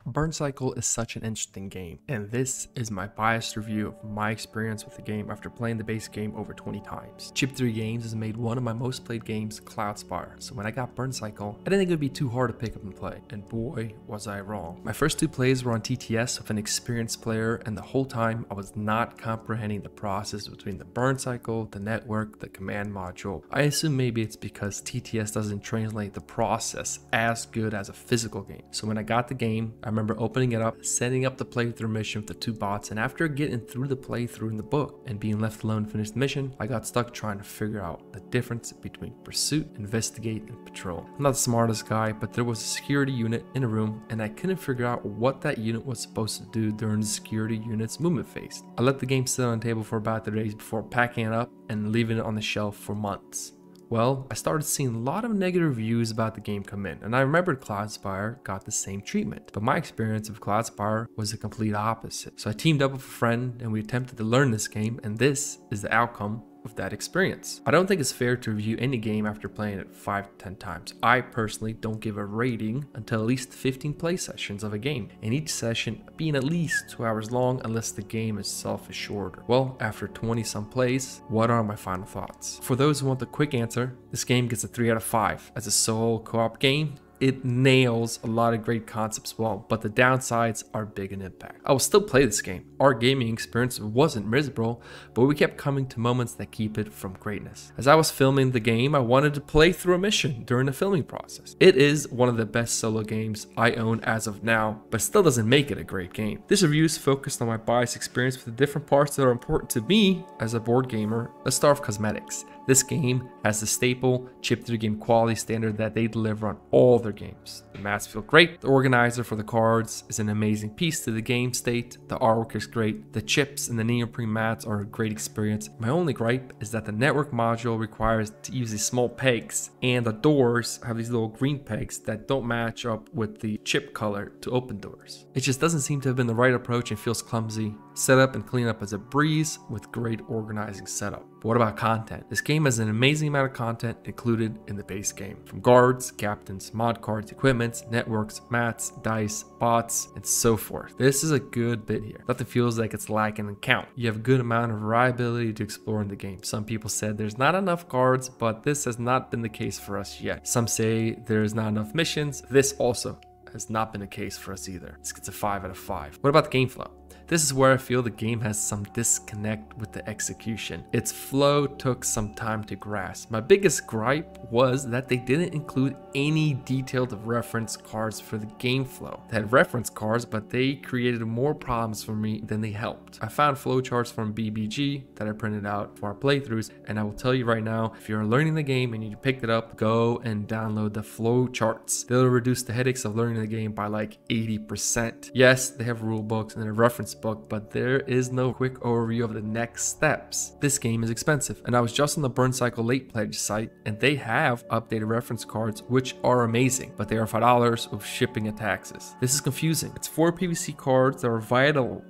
Burncycle is such an interesting game, and this is my biased review of my experience with the game after playing the base game over 20 times. Chip 3 Games has made one of my most played games, Cloudspire, so when I got Burncycle, I didn't think it would be too hard to pick up and play, and boy was I wrong. My first two plays were on TTS with an experienced player, and the whole time I was not comprehending the process between the Burncycle, the network, the command module. I assume maybe it's because TTS doesn't translate the process as good as a physical game. So when I got the game, I remember opening it up, setting up the playthrough mission with the two bots, and after getting through the playthrough in the book and being left alone to finish the mission, I got stuck trying to figure out the difference between pursuit, investigate, and patrol. I'm not the smartest guy, but there was a security unit in a room, and I couldn't figure out what that unit was supposed to do during the security unit's movement phase. I let the game sit on the table for about 3 days before packing it up and leaving it on the shelf for months. Well, I started seeing a lot of negative reviews about the game come in, and I remembered Cloudspire got the same treatment. But my experience of Cloudspire was the complete opposite. So I teamed up with a friend and we attempted to learn this game, and this is the outcome of that experience. I don't think it's fair to review any game after playing it 5 to 10 times. I personally don't give a rating until at least 15 play sessions of a game, and each session being at least 2 hours long unless the game itself is shorter. Well, after 20 some plays, what are my final thoughts? For those who want the quick answer, this game gets a 3 out of 5. As a solo co-op game, it nails a lot of great concepts well, but the downsides are big in impact. I will still play this game. Our gaming experience wasn't miserable, but we kept coming to moments that keep it from greatness. As I was filming the game, I wanted to play through a mission during the filming process. It is one of the best solo games I own as of now, but still doesn't make it a great game. This review is focused on my biased experience with the different parts that are important to me as a board gamer. Let's start with cosmetics. This game has the staple Chip 3 game quality standard that they deliver on all their games. The mats feel great, the organizer for the cards is an amazing piece to the game state, the artwork is great, the chips and the neoprene mats are a great experience. My only gripe is that the network module requires to use these small pegs, and the doors have these little green pegs that don't match up with the chip color to open doors. It just doesn't seem to have been the right approach and feels clumsy. Setup and cleanup is a breeze with great organizing setup. But what about content? This game has an amazing amount of content included in the base game. From guards, captains, mod cards, equipments, networks, mats, dice, bots, and so forth. This is a good bit here. Nothing feels like it's lacking in count. You have a good amount of variability to explore in the game. Some people said there's not enough cards, but this has not been the case for us yet. Some say there's not enough missions. This also has not been the case for us either. This gets a 5 out of 5. What about the game flow? This is where I feel the game has some disconnect with the execution. Its flow took some time to grasp. My biggest gripe was that they didn't include any detailed reference cards for the game flow. They had reference cards, but they created more problems for me than they helped. I found flowcharts from BBG that I printed out for our playthroughs, and I will tell you right now, if you're learning the game and you picked it up, go and download the flowcharts. They'll reduce the headaches of learning the game by like 80%. Yes, they have rule books and a reference book, but there is no quick overview of the next steps. This game is expensive, and I was just on the Burncycle late pledge site, and they have updated reference cards which are amazing, but they are $5 with shipping and taxes. This is confusing. It's 4 PVC cards that are vital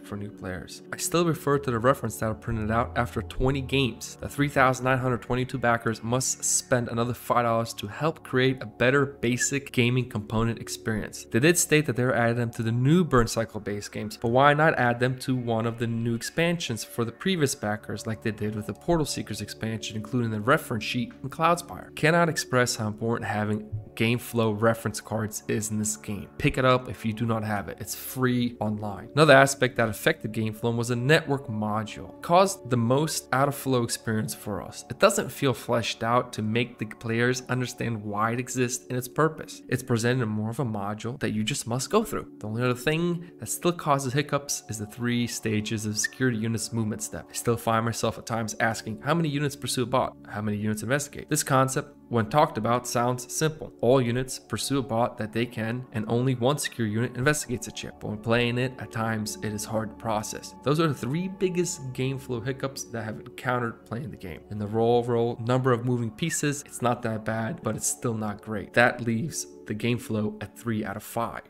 for new players. I still refer to the reference that I printed out after 20 games. The 3,922 backers must spend another $5 to help create a better basic gaming component experience. They did state that they're adding them to the new Burncycle base games, but why not add them to one of the new expansions for the previous backers like they did with the Portal Seekers expansion, including the reference sheet in Cloudspire? Cannot express how important having Gameflow reference cards is in this game. Pick it up if you do not have it. It's free online. Another aspect that affected Gameflow was a network module. It caused the most out of flow experience for us. It doesn't feel fleshed out to make the players understand why it exists and its purpose. It's presented in more of a module that you just must go through. The only other thing that still causes hiccups is the 3 stages of security units movement step. I still find myself at times asking how many units pursue a bot, how many units investigate. This concept, when talked about, sounds simple. All units pursue a bot that they can, and only one secure unit investigates a chip. But when playing it, at times it is hard to process. Those are the 3 biggest game flow hiccups that I have encountered playing the game. In the overall number of moving pieces, it's not that bad, but it's still not great. That leaves the game flow at 3 out of 5.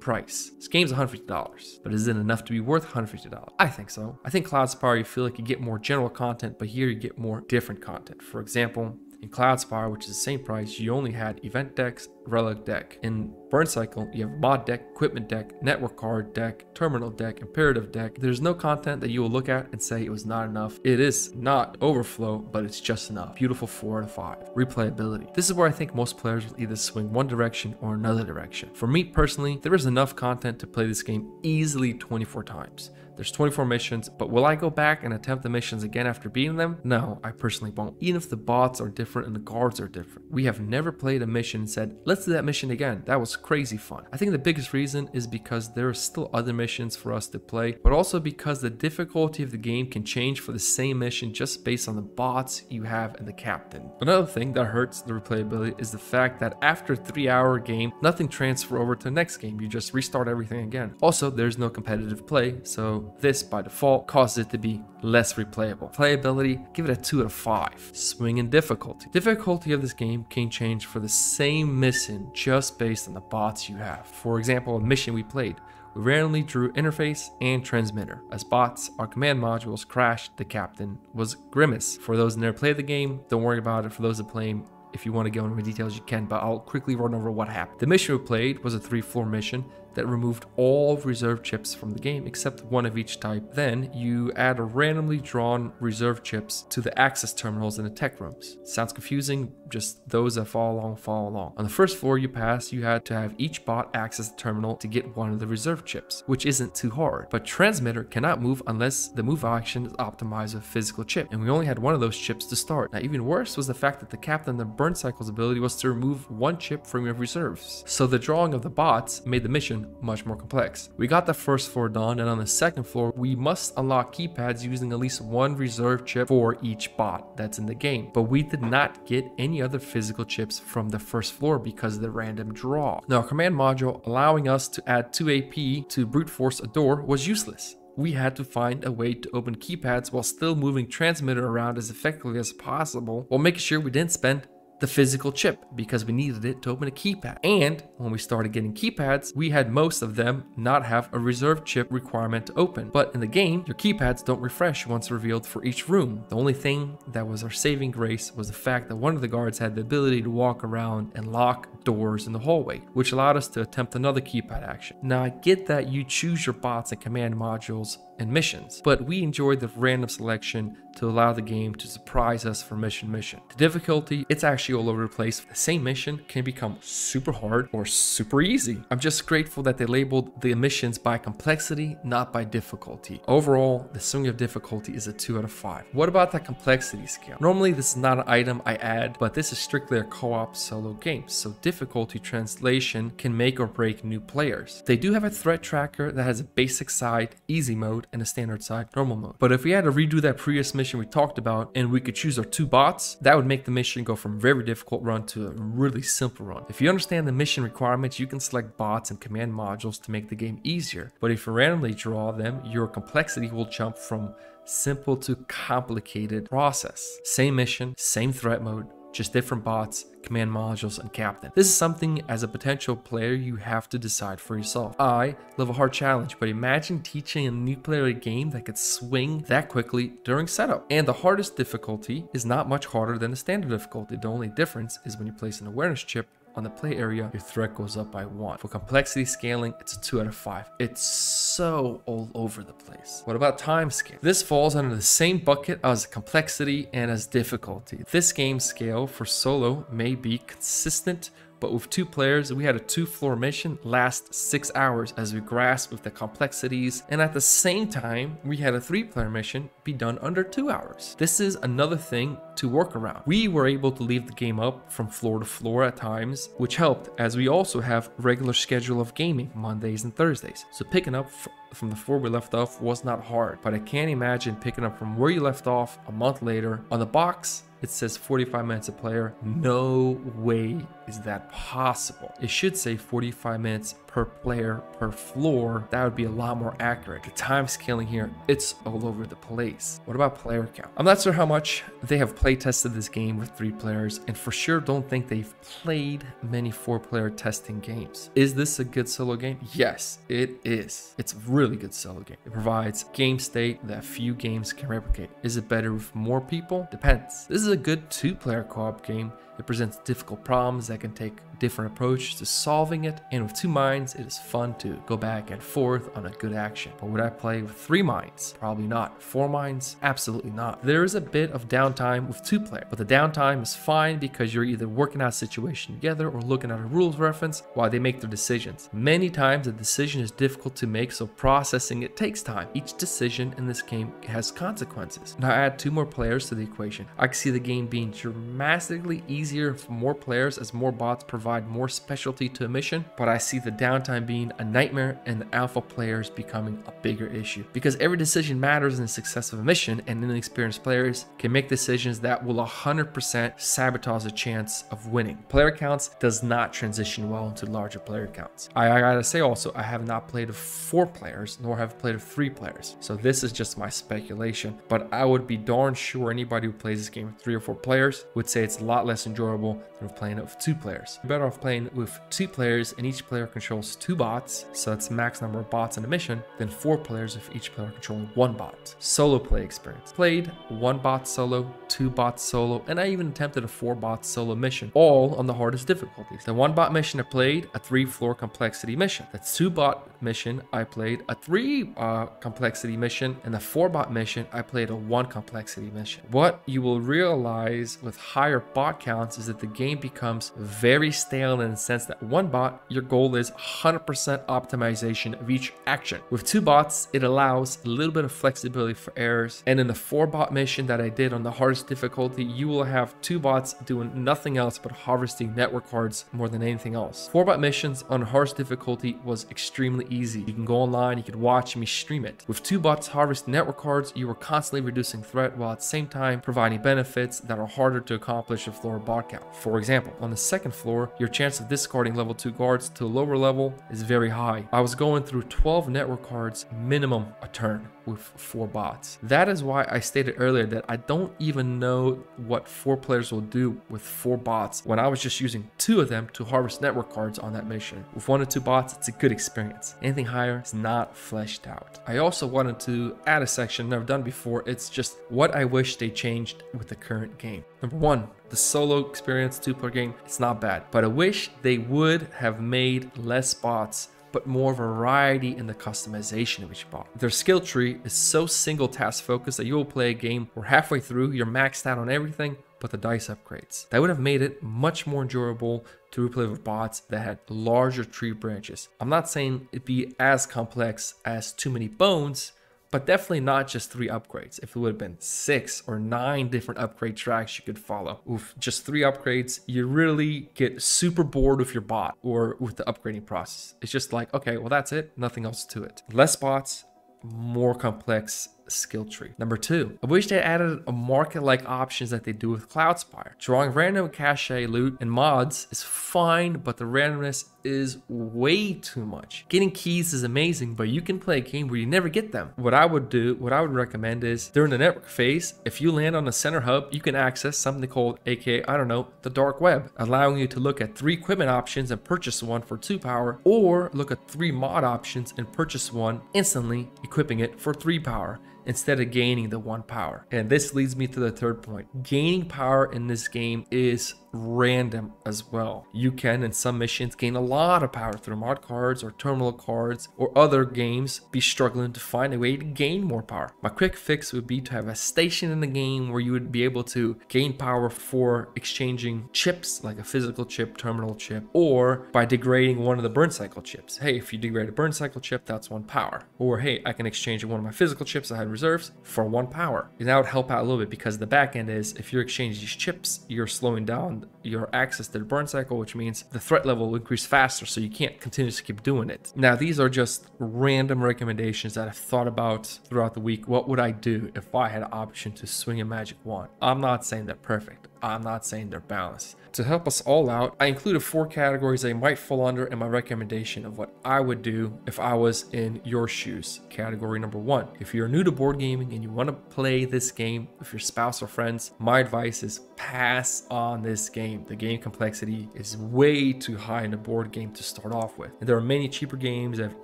Price. This game's $150, but is it enough to be worth $150? I think so. I think Cloudspire, you feel like you get more general content, but here you get more different content. For example, In Cloudspire, which is the same price, you only had event decks, relic deck. In Burncycle, you have mod deck, equipment deck, network card deck, terminal deck, imperative deck. There's no content that you will look at and say it was not enough. It is not overflow, but it's just enough. Beautiful 4 out of 5. Replayability. This is where I think most players will either swing one direction or another direction. For me personally, there is enough content to play this game easily 24 times. There's 24 missions, but will I go back and attempt the missions again after beating them? No, I personally won't. Even if the bots are different and the guards are different. We have never played a mission and said, let's do that mission again. That was crazy fun. I think the biggest reason is because there are still other missions for us to play, but also because the difficulty of the game can change for the same mission just based on the bots you have and the captain. Another thing that hurts the replayability is the fact that after a 3-hour game, nothing transfers over to the next game. You just restart everything again. Also, there's no competitive play, so this by default causes it to be less replayable. Playability, give it a 2 out of 5. Swing and difficulty. Difficulty of this game can change for the same mission just based on the bots you have. For example, a mission we played, we randomly drew interface and transmitter. As bots, our command modules crashed. The captain was Grimace. For those who never played the game, don't worry about it. For those that play, if you want to go into details, you can, but I'll quickly run over what happened. The mission we played was a 3-floor mission that removed all reserve chips from the game except one of each type. Then you add a randomly drawn reserve chips to the access terminals in the tech rooms. Sounds confusing, just those that follow along. On the first floor you pass, you had to have each bot access the terminal to get one of the reserve chips, which isn't too hard. But transmitter cannot move unless the move action is optimized with physical chip, and we only had one of those chips to start. Now even worse was the fact that the captain of Burncycle's ability was to remove one chip from your reserves. So the drawing of the bots made the mission much more complex. We got the first floor done, and on the second floor we must unlock keypads using at least one reserve chip for each bot that's in the game, but we did not get any other physical chips from the first floor because of the random draw. Now, our command module allowing us to add 2 AP to brute force a door was useless. We had to find a way to open keypads while still moving transmitter around as effectively as possible, while making sure we didn't spend the physical chip because we needed it to open a keypad. And when we started getting keypads, we had most of them not have a reserve chip requirement to open. But in the game, your keypads don't refresh once revealed for each room. The only thing that was our saving grace was the fact that one of the guards had the ability to walk around and lock doors in the hallway, which allowed us to attempt another keypad action. Now, I get that you choose your bots and command modules and missions, but we enjoyed the random selection to allow the game to surprise us for mission. The difficulty, it's actually all over the place. The same mission can become super hard or super easy. I'm just grateful that they labeled the missions by complexity, not by difficulty. Overall, the swing of difficulty is a 2 out of 5. What about that complexity scale? Normally this is not an item I add, but this is strictly a co-op solo game, so difficulty translation can make or break new players. They do have a threat tracker that has a basic side, easy mode, and a standard side, normal mode. But if we had to redo that previous mission we talked about and we could choose our 2 bots, that would make the mission go from very difficult run to a really simple run. If you understand the mission requirements, you can select bots and command modules to make the game easier. But if you randomly draw them, your complexity will jump from simple to complicated process. Same mission, same threat mode, just different bots, command modules, and captain. This is something as a potential player you have to decide for yourself. I love a hard challenge, but imagine teaching a new player a game that could swing that quickly during setup. And the hardest difficulty is not much harder than the standard difficulty. The only difference is when you place an awareness chip on the play area, your threat goes up by 1. For complexity scaling, it's a 2 out of 5. It's so all over the place. What about time scale? This falls under the same bucket as complexity and as difficulty. This game scale for solo may be consistent, but with 2 players, we had a 2-floor mission last 6 hours as we grasped with the complexities, and at the same time, we had a 3-player mission be done under 2 hours. This is another thing to work around. We were able to leave the game up from floor to floor at times, which helped as we also have regular schedule of gaming Mondays and Thursdays. So picking up from the floor we left off was not hard, but I can't imagine picking up from where you left off a month later. On the box, it says 45 minutes a player. No way is that possible. It should say 45 minutes per per player per floor, that would be a lot more accurate. The time scaling here, it's all over the place. What about player count? I'm not sure how much they have play tested this game with 3 players, and for sure don't think they've played many 4-player testing games. Is this a good solo game? Yes, it is. It's a really good solo game. It provides game state that few games can replicate. Is it better with more people? Depends. This is a good 2-player co-op game. It presents difficult problems that can take different approaches to solving it, and with 2 minds, it is fun to go back and forth on a good action. But would I play with 3 minds? Probably not. 4 minds? Absolutely not. There is a bit of downtime with 2-player, but the downtime is fine because you're either working out a situation together or looking at a rules reference while they make their decisions. Many times the decision is difficult to make, so processing it takes time. Each decision in this game has consequences. Now add 2 more players to the equation. I can see the game being dramatically easier for more players as more bots provide more specialty to a mission, but I see the downtime being a nightmare and the alpha players becoming a bigger issue because every decision matters in the success of a mission, and inexperienced players can make decisions that will 100% sabotage the chance of winning. Player counts does not transition well into larger player counts. I gotta say also, I have not played with 4 players nor have played with 3 players, so this is just my speculation, but I would be darn sure anybody who plays this game with 3 or 4 players would say it's a lot less enjoyable than playing it with 2 players. You're better off playing with 2 players and each player controls 2 bots, so that's the max number of bots in a mission, than 4 players with each player controlling 1 bot. Solo play experience. Played 1 bot solo, 2 bots solo, and I even attempted a 4 bot solo mission, all on the hardest difficulties. The 1 bot mission I played, a 3-floor complexity mission. The 2 bot mission I played, a 3 complexity mission, and the 4 bot mission I played a 1 complexity mission. What you will realize with higher bot counts is that the game becomes very stale in the sense that 1 bot, your goal is 100% optimization of each action. With 2 bots, it allows a little bit of flexibility for errors. And in the 4 bot mission that I did on the hardest difficulty, you will have 2 bots doing nothing else but harvesting network cards more than anything else. 4 bot missions on hardest difficulty was extremely easy. You can go online, you could watch me stream it. With 2 bots harvesting network cards, you are constantly reducing threat while at the same time providing benefits that are harder to accomplish with lower bot count. For example, on the 2nd floor, your chance of discarding level 2 guards to a lower level is very high. I was going through 12 network cards minimum a turn with 4 bots. That is why I stated earlier that I don't even know what 4 players will do with 4 bots when I was just using 2 of them to harvest network cards on that mission. With 1 or 2 bots, it's a good experience. Anything higher is not fleshed out. I also wanted to add a section never done before. It's just what I wish they changed with the current game. Number 1, the solo experience 2-player game, it's not bad, but I wish they would have made less bots but more variety in the customization of each bot. Their skill tree is so single task focused that you will play a game where halfway through you're maxed out on everything but the dice upgrades. That would have made it much more enjoyable to replay with bots that had larger tree branches. I'm not saying it'd be as complex as Too Many Bones, but definitely not just 3 upgrades. If it would have been 6 or 9 different upgrade tracks you could follow. With just 3 upgrades, you really get super bored with your bot or with the upgrading process. It's just like, okay, well that's it, nothing else to it. Less bots, more complex skill tree. Number 2, I wish they added a market-like options that they do with Cloudspire. Drawing random cache loot and mods is fine, but the randomness is way too much. Getting keys is amazing, but you can play a game where you never get them. What I would recommend is during the network phase, if you land on the center hub, you can access something called, aka, I don't know, the dark web, allowing you to look at 3 equipment options and purchase 1 for 2 power, or look at 3 mod options and purchase 1, instantly equipping it for 3 power. Instead of gaining the 1 power. And this leads me to the 3rd point. Gaining power in this game is random as well. You can in some missions gain a lot of power through mod cards or terminal cards, or other games be struggling to find a way to gain more power. My quick fix would be to have a station in the game where you would be able to gain power for exchanging chips, like a physical chip, terminal chip, or by degrading one of the Burncycle chips. Hey, if you degrade a Burncycle chip, that's 1 power. Or hey, I can exchange one of my physical chips I had reserves for 1 power. And that would help out a little bit because the back end is, if you're exchanging these chips, you're slowing down your access to the Burncycle, which means the threat level will increase faster, so you can't continuously keep doing it. Now, these are just random recommendations that I've thought about throughout the week. What would I do if I had an option to swing a magic wand? I'm not saying they're perfect. I'm not saying they're balanced. To help us all out, I included 4 categories they might fall under in my recommendation of what I would do if I was in your shoes. Category number 1, if you're new to board gaming and you want to play this game with your spouse or friends, my advice is pass on this game. The game complexity is way too high in a board game to start off with. And there are many cheaper games that have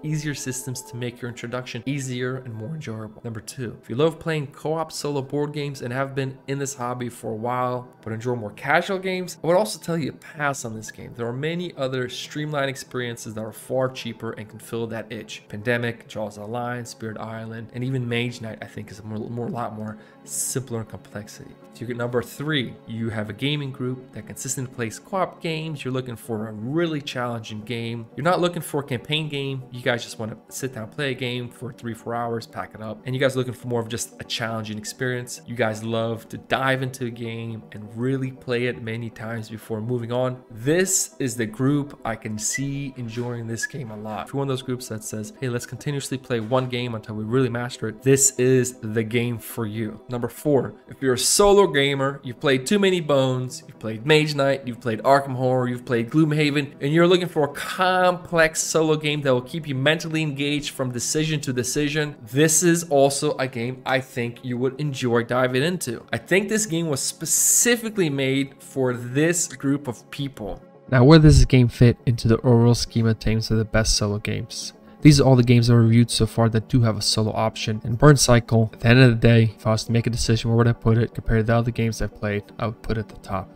easier systems to make your introduction easier and more enjoyable. Number 2, if you love playing co-op solo board games and have been in this hobby for a while, but enjoy more casual games, I would also tell you to pass on this game. There are many other streamlined experiences that are far cheaper and can fill that itch. Pandemic, Jaws of the Lion, Spirit Island, and even Mage Knight I think is a lot more simpler in complexity. So you get number 3, you have a gaming group that consistently plays co-op games. You're looking for a really challenging game. You're not looking for a campaign game. You guys just want to sit down, play a game for 3-4 hours, pack it up. And you guys are looking for more of just a challenging experience. You guys love to dive into a game and really play it many times before moving on. This is the group I can see enjoying this game a lot. If you're one of those groups that says, hey, let's continuously play one game until we really master it, this is the game for you. Number 4, if you're a solo gamer, you've played too many bones, you've played Mage Knight, you've played Arkham Horror, you've played Gloomhaven, and you're looking for a complex solo game that will keep you mentally engaged from decision to decision, this is also a game I think you would enjoy diving into. I think this game was specifically made for this group of people. Now, where does this game fit into the overall scheme of things of the best solo games? These are all the games I've reviewed so far that do have a solo option. And Burncycle, at the end of the day, if I was to make a decision where would I put it compared to the other games I've played, I would put it at the top.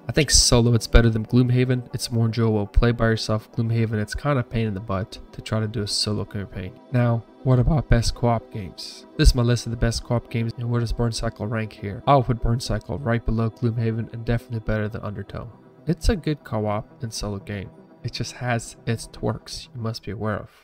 I think solo it's better than Gloomhaven. It's more enjoyable. Play by yourself. Gloomhaven, it's kind of a pain in the butt to try to do a solo campaign. Now, what about best co-op games? This is my list of the best co-op games, and where does Burncycle rank here? I'll put Burncycle right below Gloomhaven and definitely better than Undertow. It's a good co-op and solo game. It just has its twerks you must be aware of.